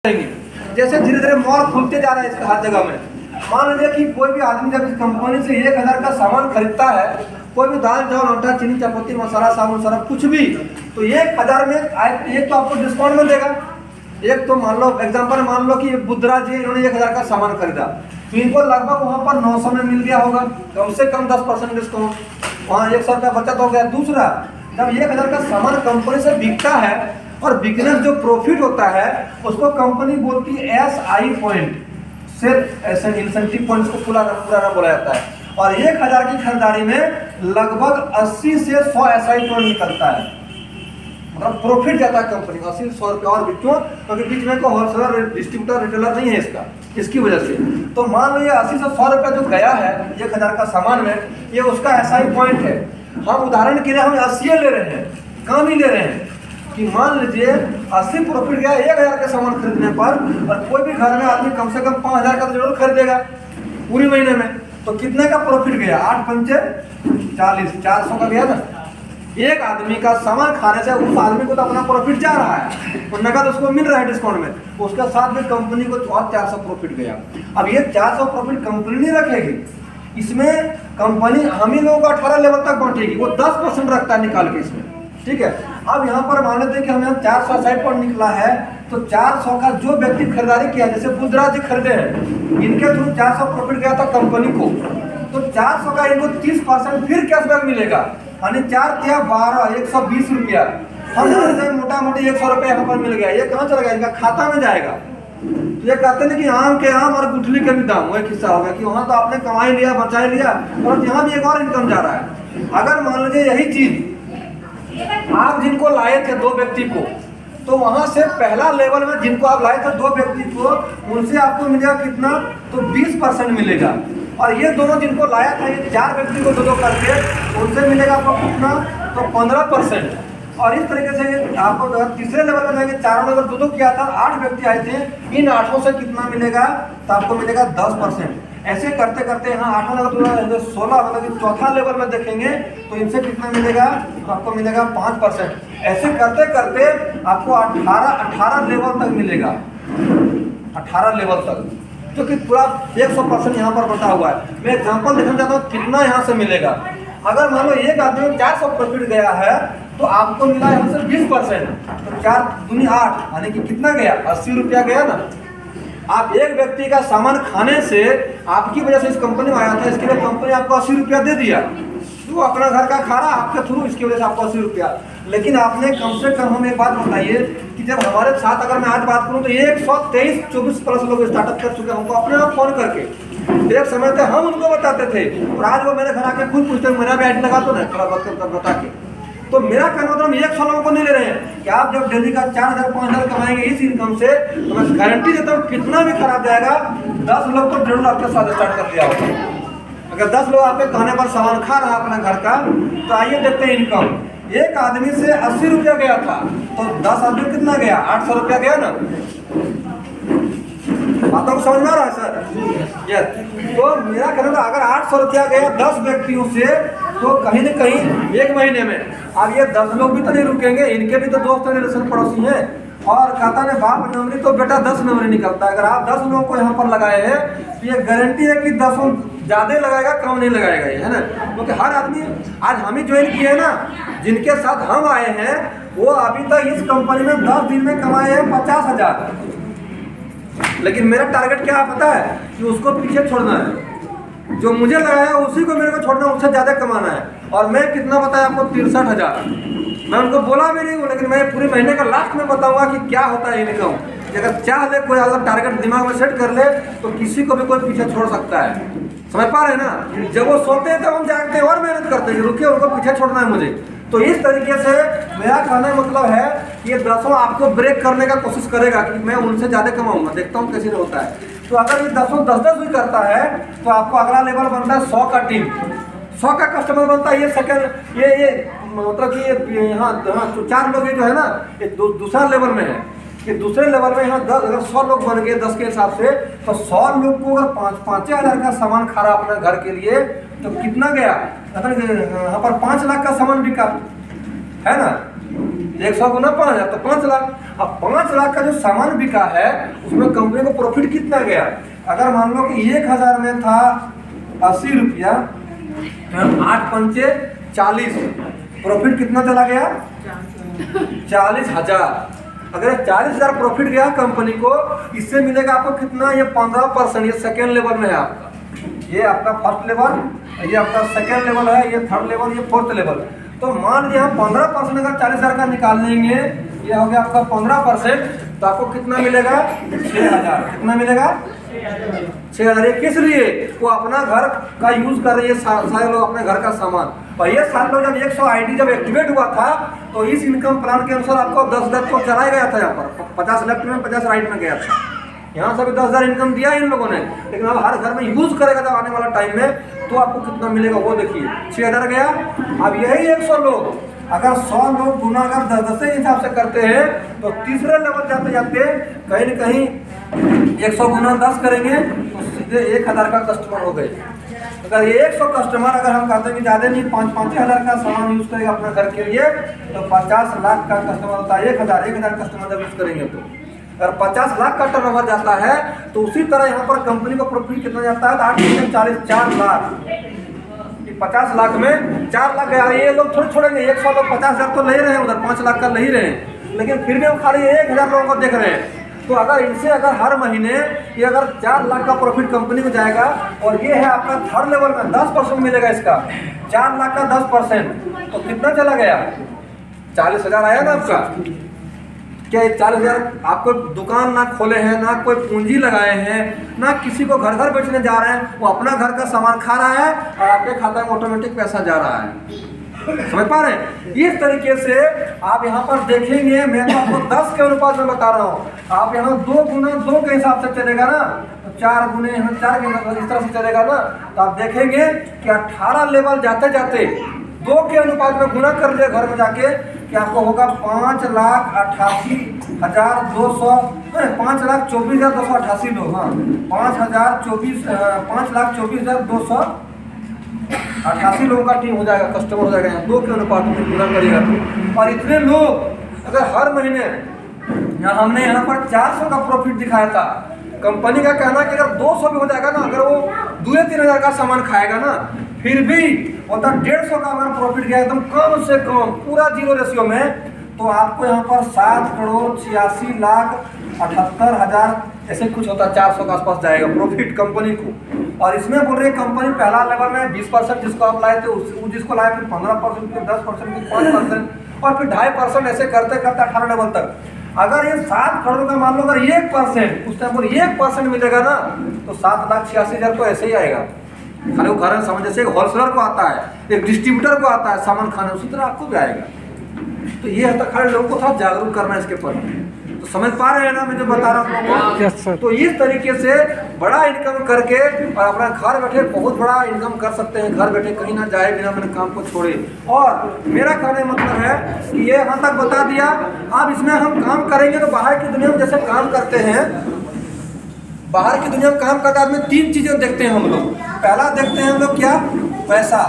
जैसे धीरे धीरे मॉल खुलते जा रहा है इसका हर जगह में। मान लीजिए कि कोई भी आदमी जब इस कंपनी से 1000 का सामान खरीदता है, कोई भी दाल चावल आटा चीनी चायपत्ती मसाला साबुन सरफ कुछ भी, तो 1000 में एक तो आपको डिस्काउंट में देगा। एक तो मान लो एग्जाम्पल मान लो कि बुद्धरा जी इन्होंने 1000 का सामान खरीदा, तो इनको लगभग वहाँ पर 900 में मिल गया होगा, कम से कम 10% डिस्काउंट, वहाँ 100 रुपया बचत हो गया। दूसरा, जब 1000 का सामान कंपनी से बिकता है और बिजनेस जो प्रॉफिट होता है उसको कंपनी बोलती है SI point, self incentive point को पूरा बोला जाता है। और 1000 की खरीदारी में लगभग 80 से 100 SI पॉइंट निकलता है, मतलब प्रॉफिट जाता है कंपनी 80 से 100 रुपये। और भी क्यों? क्योंकि बीच में कोई होलसेलर डिस्ट्रीब्यूटर रिटेलर नहीं है इसकी वजह से। तो मान लो ये 80 से 100 रुपये जो गया है 1000 का सामान में, ये उसका SI पॉइंट है। हम उदाहरण के लिए हम 80 ले रहे हैं, कम ही ले रहे हैं कि मान लीजिए 80 प्रॉफिट गया 1000 का सामान खरीदने पर, और कोई भी घर में आदमी कम से कम 5000 का तो जरूर खरीदेगा पूरी महीने में, तो कितने का प्रॉफिट गया? 8 पंचे 40, 400 का गया ना। एक आदमी का सामान खाने से उस आदमी को तो अपना प्रॉफिट जा रहा है, और नगद उसको मिल रहा है डिस्काउंट में, उसके साथ में कंपनी को और 400 प्रॉफिट गया। अब ये 400 प्रॉफिट कंपनी नहीं रखेगी, इसमें कंपनी हम ही लोगों को 18 लेवल तक बांटेगी, वो 10% रखता है निकाल के इसमें, ठीक है। अब यहाँ पर मान लेते हैं कि हमें 400 SI पॉइंट निकला है, तो 400 का जो व्यक्ति खरीदारी किया, जैसे बुद्धरा जी खरीदे हैं, इनके थ्रू 400 प्रॉफिट गया था कंपनी को, तो 400 का इनको 30% फिर कैशबैक मिलेगा, यानी 4 या 12 120 रुपया। हम मोटा मोटी 100 रुपये यहाँ पर मिल गया, ये कहाँ चला गया? इनका खाता में जाएगा। तो ये कहते हैं कि आम के आम और गुठली के भी दाम, वही किस्सा हो गया कि वहाँ तो आपने कमाई लिया बचाई लिया, और यहाँ भी एक और इनकम जा रहा है। अगर मान लीजिए यही चीज आप जिनको लाए थे 2 व्यक्ति को, तो वहां से पहला लेवल में जिनको आप लाए थे 2 व्यक्ति को, उनसे आपको मिलेगा कितना? तो 20% मिलेगा। और ये दोनों जिनको लाया था, ये 4 व्यक्ति को 2-2 करके, उनसे मिलेगा आपको कितना? तो 15%। और इस तरीके से आपको तीसरे लेवल में जाएंगे, चारों लेवल 2-2 किया था, 8 व्यक्ति आए थे, इन 8 से कितना मिलेगा? तो आपको मिलेगा 10%। ऐसे करते करते यहाँ 8 लेवल 16, मतलब कि चौथा लेवल में देखेंगे तो इनसे कितना मिलेगा? आपको मिलेगा 5%। ऐसे करते करते आपको 18 लेवल तक मिलेगा, 18 लेवल तक, जो कि पूरा 100% यहाँ पर बता हुआ है। मैं एग्जांपल देखना चाहता हूँ कितना यहाँ से मिलेगा। अगर मान लो एक आदमी में 400 प्रॉफिट गया है, तो आपको मिला यहाँ से 20%, तो 4 दूनी 8, यानी कि कितना गया? 80 रुपया गया ना। आप एक व्यक्ति का सामान खाने से, आपकी वजह से इस कंपनी में आया था, इसके लिए कंपनी आपको 80 रुपया दे दिया, तो अपना घर का खा रहा आपके थ्रू, इसकी वजह से आपको 80 रुपया। लेकिन आपने कम से कम हमें एक बात बताइए कि जब हमारे साथ अगर मैं आज बात करूं तो 123-24+ लोग स्टार्टअप कर चुके हैं, हमको अपने आप फोन करके। एक समय तक हम उनको बताते थे, और आज वो मेरे घर आके खुद पूछते हैं मेरा भी आईडी लगा दो ना, थोड़ा बहुत बता के। तो मेरा कहना मतलब हम 100 लोगों को नहीं ले रहे हैं कि आप जब डेली का 4000-5000 कमाएंगे इस इनकम से, तो मैं गारंटी देता हूँ कितना भी खराब जाएगा, 10 लोग तो जरूर आपके साथ स्टार्ट कर दिया होगा। अगर 10 लोग आपके खाने पर सामान खा रहा है अपना घर का, तो आइए देखते हैं इनकम। एक आदमी से 80 रुपया गया था, तो 10 आदमी कितना गया? 800 रुपया गया ना। बातों को समझ में आ रहा है सर? यस। तो मेरा कहना था अगर 800 रुपया गया 10 व्यक्तियों से, तो कहीं न कहीं एक महीने में, अब ये 10 लोग भी तो नहीं रुकेंगे, इनके भी तो दोस्त रिलेशन पड़ोसी हैं, और कहता है बाप नंबरी तो बेटा 10 नंबरी निकलता है। अगर आप 10 लोगों को यहाँ पर लगाए हैं, तो ये गारंटी है कि 10 ज़्यादा लगाएगा, कम नहीं लगाएगा, ये है ना। क्योंकि हर आदमी, आज हम ही ज्वाइन किए ना, जिनके साथ हम आए हैं, वो अभी तक इस कंपनी में 10 दिन में कमाए हैं 50,000। लेकिन मेरा टारगेट क्या पता है? कि उसको पीछे छोड़ना है, जो मुझे लगाया उसी को मेरे को छोड़ना, उससे ज़्यादा कमाना है। और मैं कितना बताया आपको? 63,000। मैं उनको बोला भी नहीं हूँ, लेकिन मैं पूरे महीने का लास्ट में बताऊंगा कि क्या होता है इनकम। अगर चाह ले कोई, अगर टारगेट दिमाग में सेट कर ले, तो किसी को भी कोई पीछे छोड़ सकता है। समझ पा रहे हैं ना? जब वो सोते हैं तब हम जागते हैं और मेहनत करते हैं, रुकिए उनको पीछे छोड़ना है मुझे। तो इस तरीके से मेरा कहने का मतलब है कि ये 10 आपको ब्रेक करने का कोशिश करेगा कि मैं उनसे ज़्यादा कमाऊंगा, देखता हूँ कैसे होता है। तो अगर ये 10 भी करता है, तो आपको अगला लेवल बनता है 100 का टीम, 100 का कस्टमर बनता है। ये सेकंड ये मतलब कि ये यहाँ 4 लोग जो है ना, ये दूसरा लेवल में है। कि दूसरे लेवल में यहाँ 10, अगर 100 लोग बन गए 10 के हिसाब से, तो 100 लोग को अगर 5,000 का सामान खा रहा अपने घर के लिए, तो कितना गया? यहाँ पर 5 लाख का सामान बिका है ना। 100 गुना 5000 तो 5 लाख। अब 5 लाख का जो सामान बिका है उसमें कंपनी को प्रॉफिट कितना गया? अगर मान लो कि 1000 में था 80 रुपया, 8 पंचे 40, प्रॉफिट कितना चला गया? 40,000। अगर 40,000 प्रॉफिट गया कंपनी को, इससे मिलेगा आपको कितना? ये 15%। ये सेकेंड लेवल में है आपका, ये आपका फर्स्ट लेवल, ये आपका सेकेंड लेवल है, ये थर्ड लेवल, ये फोर्थ लेवल। तो मान लीजिए हम 15% अगर 40,000 का निकाल लेंगे, ये हो गया आपका 15%, तो आपको कितना मिलेगा? 6,000। कितना मिलेगा? 6,000। किस लिए? वो अपना घर का यूज कर रही है, सारे लोग अपने घर का सामान। और ये सारे लोग जब 100 आईडी जब एक्टिवेट हुआ था तो इस इनकम प्लान के अनुसार आपको 10,000 को चलाया गया था। यहाँ पर 50 लेफ्ट में 50 राइट में गया था। यहाँ से भी 10,000 इनकम दिया इन लोगों ने, लेकिन अब हर घर में यूज करेगा जब आने वाला टाइम में, तो आपको कितना मिलेगा वो देखिए, 6,000 गया। अब यही 100 लोग, अगर 100 लोग गुना अगर 10 के हिसाब से करते हैं तो तीसरे लेवल जाते जाते कहीं न कहीं 100 गुना 10 करेंगे तो सीधे 1,000 का कस्टमर हो गए। अगर ये 100 कस्टमर, अगर हम कहते हैं कि ज़्यादा नहीं 5-5 हज़ार का सामान यूज़ करेगा अपने घर के लिए, तो 50 लाख का कस्टमर होता है। 1,000 कस्टमर जब यूज़ करेंगे तो अगर 50 लाख का टर्नओवर जाता है, तो उसी तरह यहाँ पर कंपनी का प्रॉफिट कितना जाता है? 8 × 40 4 लाख। 50 लाख में 4 लाख गया। ये लोग थोड़ी छोड़ेंगे, 100 लोग 50,000 तो ले रहे हैं, उधर 5 लाख का ले रहे हैं, लेकिन फिर भी हम खाली 1,000 लोगों को देख रहे हैं। तो अगर इनसे अगर हर महीने ये अगर 4 लाख का प्रॉफिट कंपनी को जाएगा, और ये है आपका थर्ड लेवल में 10% मिलेगा इसका, 4 लाख का 10%, तो कितना चला गया? 40,000 आया ना आपका। क्या 40,000 आपको दुकान ना खोले हैं, ना कोई पूंजी लगाए हैं, ना किसी को घर घर बेचने जा रहे हैं, वो अपना घर का सामान खा रहा है और आपके खाता में ऑटोमेटिक पैसा जा रहा है। समझ पा रहे हैं? इस तरीके से आप यहाँ पर देखेंगे, मैं तो आपको 10 के अनुपात में बता रहा हूँ। आप यहाँ 2 गुना 2 के हिसाब से चलेगा ना, तो 4 गुने यहाँ 4 के इस तरह से चलेगा ना, तो आप देखेंगे कि 18 लेवल जाते जाते 2 के अनुपात में गुना कर लिया घर में जाके, कि आपको होगा 5,88,200 5,24,288 लोग। हाँ, 5,24,288 लोगों का टीम हो जाएगा, कस्टमर हो जाएगा। यहाँ 2 के अनुपात में गुना करेगा तो, और इतने लोग अगर हर महीने हमने यहाँ पर 400 का प्रॉफिट दिखाया था। कंपनी का कहना है कि अगर 200 भी हो जाएगा ना, अगर वो 2-3 हज़ार का सामान खाएगा ना, फिर भी होता 150 का अगर प्रॉफिट गया एकदम कम से कम पूरा 0 रेशियो में, तो आपको यहाँ पर 7,86,78,000 ऐसे कुछ होता है, 400 के आसपास जाएगा प्रॉफिट कंपनी को। और इसमें बोल रहे कंपनी पहला लेवल में 20% जिसको आप लाए थे, वो जिसको लाए फिर 15%, फिर 10%, फिर 5% और फिर 2.5% ऐसे करते करते 18 लेवल तक। अगर ये 7 करोड़ का मान लो, अगर 1% उस टाइम पर 1% मिलेगा ना, तो 7,86,000 तो ऐसे ही आएगा। खाली वो घर समझ, जैसे एक होलसेलर को आता है, एक डिस्ट्रीब्यूटर को आता है सामान खाने, उसी तरह आपको भी आएगा। तो ये है, तो खाली लोगों को थोड़ा जागरूक करना है इसके पर। तो समझ पा रहे हैं ना मैं जो बता रहा हूँ? yes, तो इस तरीके से बड़ा इनकम करके और अपना घर बैठे बहुत बड़ा इनकम कर सकते हैं। घर बैठे कहीं ना जाए, बिना अपने काम को छोड़े। और मेरा कहने मतलब है कि ये यहाँ तक बता दिया। अब इसमें हम काम करेंगे तो बाहर की दुनिया में जैसे काम करते हैं, बाहर की दुनिया में काम करते आदमी 3 चीज़ें देखते हैं हम लोग। पहला देखते हैं हम लोग क्या? पैसा।